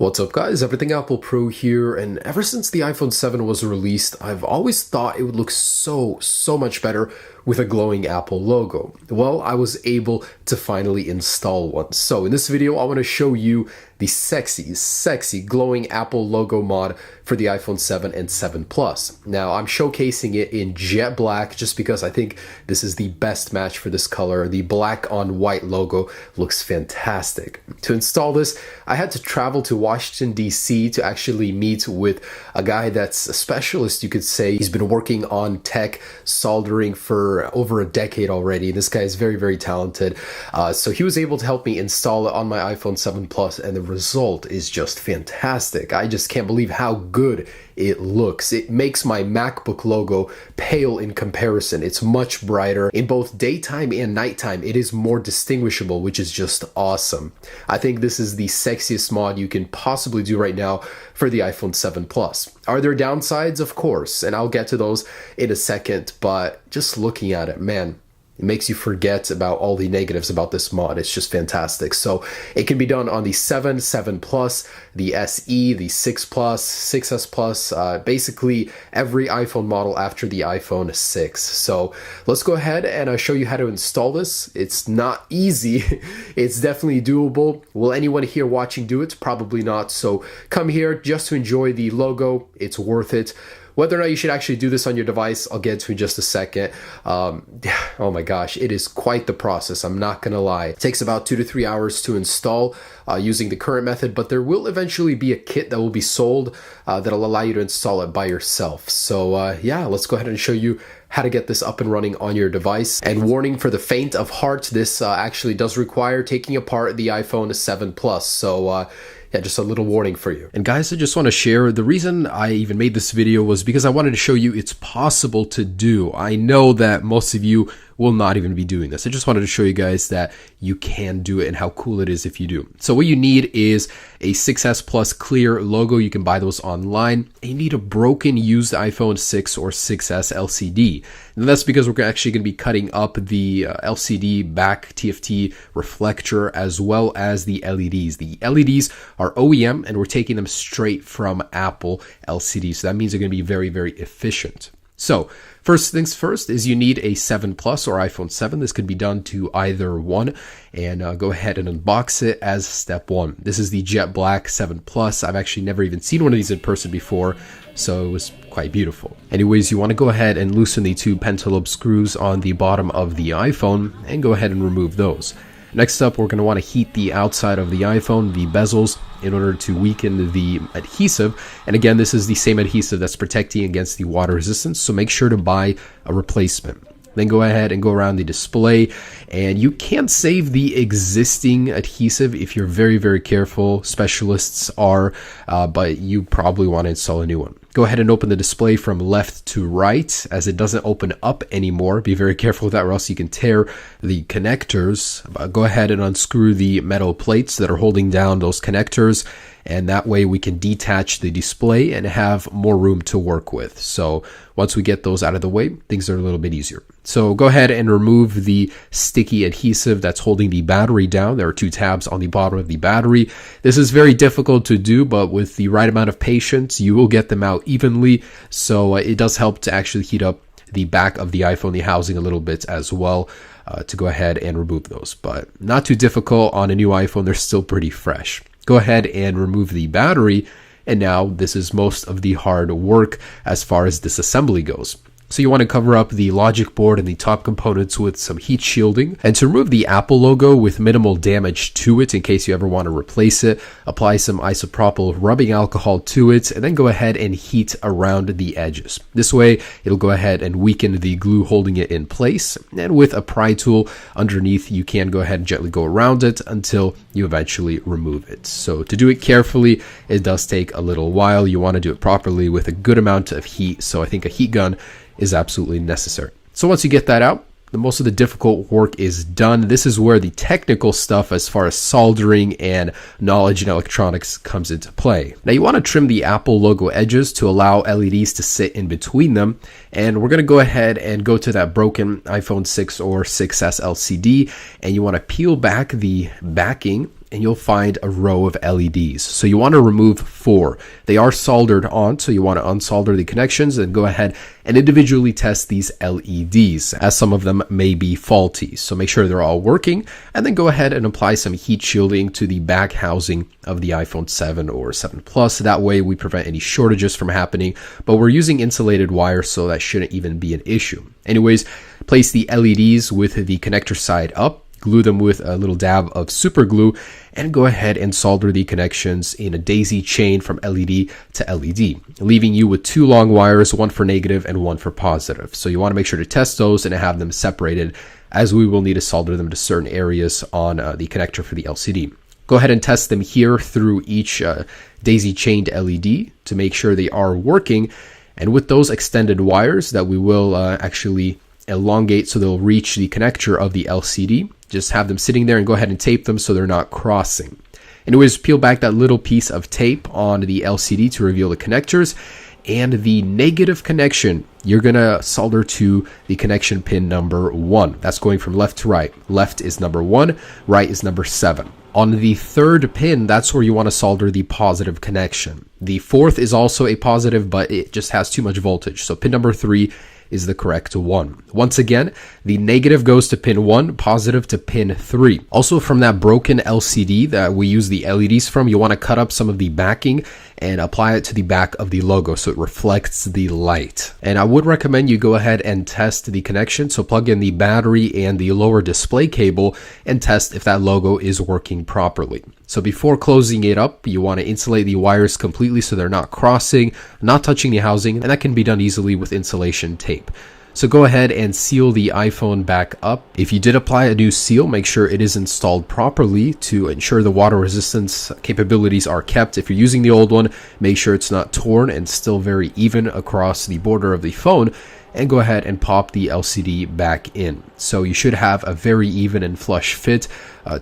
What's up guys, Everything Apple Pro here, and ever since the iPhone 7 was released, I've always thought it would look so much better with a glowing Apple logo. Well, I was able to finally install one. So in this video, I want to show you the sexy glowing Apple logo mod for the iPhone 7 and 7 Plus. Now, I'm showcasing it in jet black just because I think this is the best match for this color. The black on white logo looks fantastic. To install this, I had to travel to Washington, D.C. to actually meet with a guy that's a specialist, you could say. He's been working on tech soldering for over a decade already. This guy is very talented. So he was able to help me install it on my iPhone 7 Plus, and the result is just fantastic. I just can't believe how good it looks. It makes my MacBook logo pale in comparison. It's much brighter. In both daytime and nighttime, it is more distinguishable, which is just awesome. I think this is the sexiest mod you can possibly do right now for the iPhone 7 Plus. Are there downsides? Of course, and I'll get to those in a second, but just looking at it, man, it makes you forget about all the negatives about this mod. It's just fantastic. So it can be done on the 7, 7 Plus, the SE, the 6 Plus, 6S Plus, basically every iPhone model after the iPhone 6. So let's go ahead and show you how to install this. It's not easy. It's definitely doable. Will anyone here watching do it? Probably not. So come here just to enjoy the logo. It's worth it. Whether or not you should actually do this on your device, I'll get to in just a second. Oh my gosh, it is quite the process. I'm not gonna lie. It takes about 2 to 3 hours to install using the current method, but there will eventually be a kit that will be sold that'll allow you to install it by yourself. So yeah, let's go ahead and show you how to get this up and running on your device. And warning for the faint of heart, this actually does require taking apart the iPhone 7 Plus. So yeah, just a little warning for you. And guys, I just want to share, the reason I even made this video was because I wanted to show you it's possible to do. I know that most of you will not even be doing this. I just wanted to show you guys that you can do it and how cool it is if you do. So what you need is a 6S Plus clear logo. You can buy those online. And you need a broken used iPhone 6 or 6S LCD. And that's because we're actually going to be cutting up the LCD back TFT reflector as well as the LEDs. The LEDs are OEM and we're taking them straight from Apple LCD. So that means they're going to be very efficient. So first things first is you need a 7 Plus or iPhone 7. This could be done to either one, and go ahead and unbox it as step one. This is the jet black 7 Plus. I've actually never even seen one of these in person before, so it was quite beautiful. Anyways, you want to go ahead and loosen the two pentalobe screws on the bottom of the iPhone and go ahead and remove those. Next up, we're going to want to heat the outside of the iPhone, the bezels, in order to weaken the adhesive. And again, this is the same adhesive that's protecting against the water resistance, so make sure to buy a replacement. Then go ahead and go around the display, and you can save the existing adhesive if you're very careful. Specialists are, but you probably want to install a new one. Go ahead and open the display from left to right, as it doesn't open up anymore. Be very careful with that, or else you can tear the connectors. Go ahead and unscrew the metal plates that are holding down those connectors, and that way we can detach the display and have more room to work with. So once we get those out of the way, things are a little bit easier. So go ahead and remove the sticky adhesive that's holding the battery down. There are two tabs on the bottom of the battery. This is very difficult to do, but with the right amount of patience, you will get them out evenly. So it does help to actually heat up the back of the iPhone, the housing a little bit as well, to go ahead and remove those. But not too difficult on a new iPhone. They're still pretty fresh. Go ahead and remove the battery, and now this is most of the hard work as far as disassembly goes. So you want to cover up the logic board and the top components with some heat shielding. And to remove the Apple logo with minimal damage to it, in case you ever want to replace it, apply some isopropyl rubbing alcohol to it, and then go ahead and heat around the edges. This way, it'll go ahead and weaken the glue holding it in place. And with a pry tool underneath, you can go ahead and gently go around it until you eventually remove it. So to do it carefully, it does take a little while. You want to do it properly with a good amount of heat. So I think a heat gun is absolutely necessary. So once you get that out, the most of the difficult work is done. This is where the technical stuff as far as soldering and knowledge in electronics comes into play. Now you want to trim the Apple logo edges to allow LEDs to sit in between them. And we're going to go ahead and go to that broken iPhone 6 or 6S LCD, and you want to peel back the backing and you'll find a row of LEDs. So you want to remove 4. They are soldered on, so you want to unsolder the connections and go ahead and individually test these LEDs, as some of them may be faulty. So make sure they're all working, and then go ahead and apply some heat shielding to the back housing of the iPhone 7 or 7 Plus. That way we prevent any shortages from happening, but we're using insulated wire, so that shouldn't even be an issue. Anyways, place the LEDs with the connector side up, glue them with a little dab of super glue, and go ahead and solder the connections in a daisy chain from LED to LED, leaving you with 2 long wires, one for negative and one for positive. So you want to make sure to test those and have them separated, as we will need to solder them to certain areas on the connector for the LCD. Go ahead and test them here through each daisy chained LED to make sure they are working. And with those extended wires that we will actually elongate so they'll reach the connector of the LCD, just have them sitting there and go ahead and tape them so they're not crossing. Anyways, peel back that little piece of tape on the LCD to reveal the connectors, and the negative connection you're gonna solder to the connection pin number 1. That's going from left to right. Left is number 1, right is number 7. On the 3rd pin, that's where you want to solder the positive connection. The 4th is also a positive, but it just has too much voltage. So pin number 3 is the correct one. Once again, the negative goes to pin 1, positive to pin 3. Also, from that broken LCD that we use the LEDs from, you want to cut up some of the backing and apply it to the back of the logo so it reflects the light. And I would recommend you go ahead and test the connection. So plug in the battery and the lower display cable and test if that logo is working properly. So before closing it up, you want to insulate the wires completely so they're not crossing, not touching the housing, and that can be done easily with insulation tape. So go ahead and seal the iPhone back up. If you did apply a new seal, make sure it is installed properly to ensure the water resistance capabilities are kept. If you're using the old one, make sure it's not torn and still very even across the border of the phone, and go ahead and pop the LCD back in. So you should have a very even and flush fit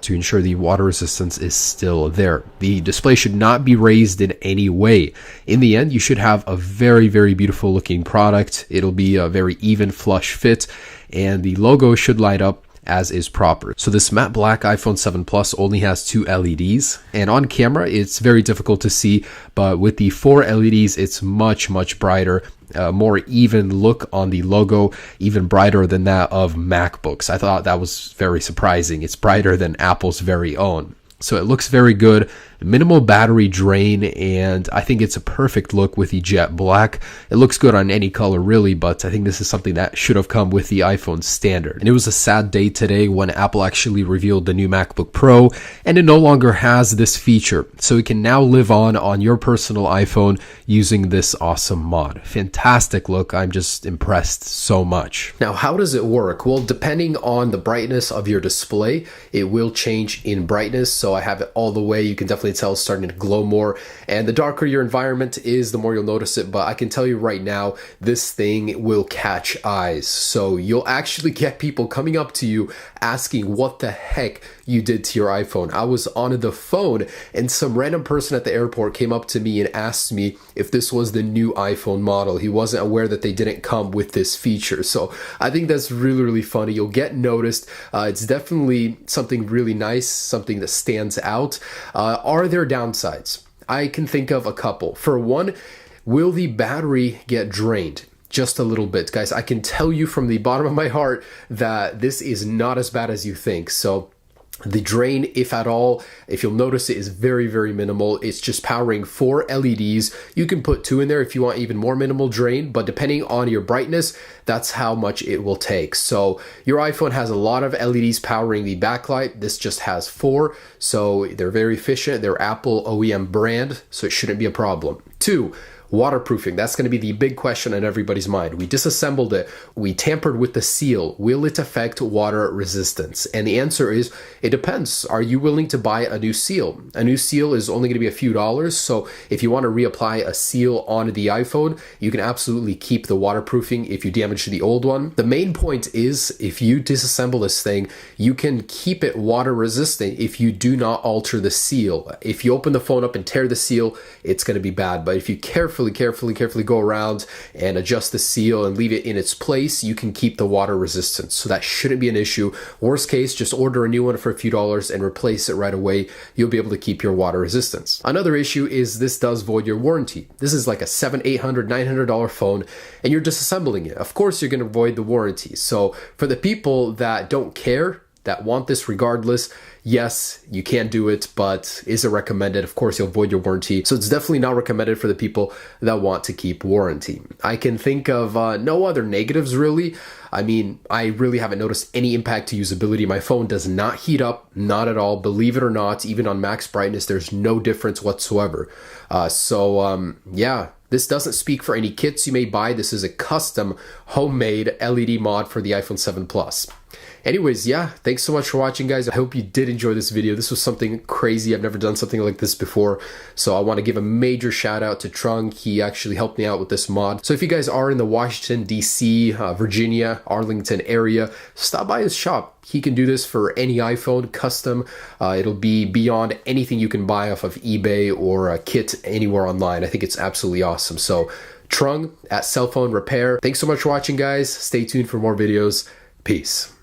to ensure the water resistance is still there. The display should not be raised in any way. In the end, you should have a very, very beautiful looking product. It'll be a very even flush fit, and the logo should light up as is proper. So this matte black iPhone 7 Plus only has 2 LEDs, and on camera it's very difficult to see, but with the 4 LEDs it's much brighter, more even look on the logo, even brighter than that of MacBooks. I thought that was very surprising. It's brighter than Apple's very own. So it looks very good, minimal battery drain, and I think it's a perfect look with the jet black. It looks good on any color really, but I think this is something that should have come with the iPhone standard. And it was a sad day today when Apple actually revealed the new MacBook Pro, and it no longer has this feature. So it can now live on your personal iPhone using this awesome mod. Fantastic look. I'm just impressed so much. Now, how does it work? Well, depending on the brightness of your display, it will change in brightness. So I have it all the way. You can definitely tell it's starting to glow more, and the darker your environment is, the more you'll notice it. But I can tell you right now, this thing will catch eyes. So you'll actually get people coming up to you asking what the heck you did to your iPhone. I was on the phone and some random person at the airport came up to me and asked me if this was the new iPhone model. He wasn't aware that they didn't come with this feature. So I think that's really funny. You'll get noticed. It's definitely something really nice, something that stands out. Are there downsides? I can think of a couple. For one, will the battery get drained? Just a little bit, guys. I can tell you from the bottom of my heart that this is not as bad as you think. So the drain, if at all, if you'll notice, it is very minimal. It's just powering 4 LEDs. You can put 2 in there if you want even more minimal drain, but depending on your brightness, that's how much it will take. So your iPhone has a lot of LEDs powering the backlight. This just has 4, so they're very efficient. They're Apple OEM brand, so it shouldn't be a problem. 2, waterproofing. That's going to be the big question on everybody's mind. We disassembled it. We tampered with the seal. Will it affect water resistance? And the answer is, it depends. Are you willing to buy a new seal? A new seal is only going to be a few dollars. So if you want to reapply a seal on the iPhone, you can absolutely keep the waterproofing if you damage the old one. The main point is, if you disassemble this thing, you can keep it water resistant if you do not alter the seal. If you open the phone up and tear the seal, it's going to be bad. But if you carefully carefully go around and adjust the seal and leave it in its place, you can keep the water resistance. So that shouldn't be an issue. Worst case, just order a new one for a few dollars and replace it right away. You'll be able to keep your water resistance. Another issue is this does void your warranty. This is like a $700, $800, $900 phone and you're disassembling it. Of course, you're going to void the warranty. So for the people that don't care, that want this regardless, yes, you can do it, but is it recommended? Of course, you'll void your warranty. So it's definitely not recommended for the people that want to keep warranty. I can think of no other negatives really. I mean, I really haven't noticed any impact to usability. My phone does not heat up, not at all. Believe it or not, even on max brightness, there's no difference whatsoever. Yeah. This doesn't speak for any kits you may buy. This is a custom homemade LED mod for the iPhone 7 Plus. Anyways, yeah, thanks so much for watching, guys. I hope you did enjoy this video. This was something crazy. I've never done something like this before. So I want to give a major shout out to Trung. He actually helped me out with this mod. So if you guys are in the Washington, D.C., Virginia, Arlington area, stop by his shop. He can do this for any iPhone, custom. It'll be beyond anything you can buy off of eBay or a kit anywhere online. I think it's absolutely awesome. So Trung at Cell Phone Repair. Thanks so much for watching, guys. Stay tuned for more videos. Peace.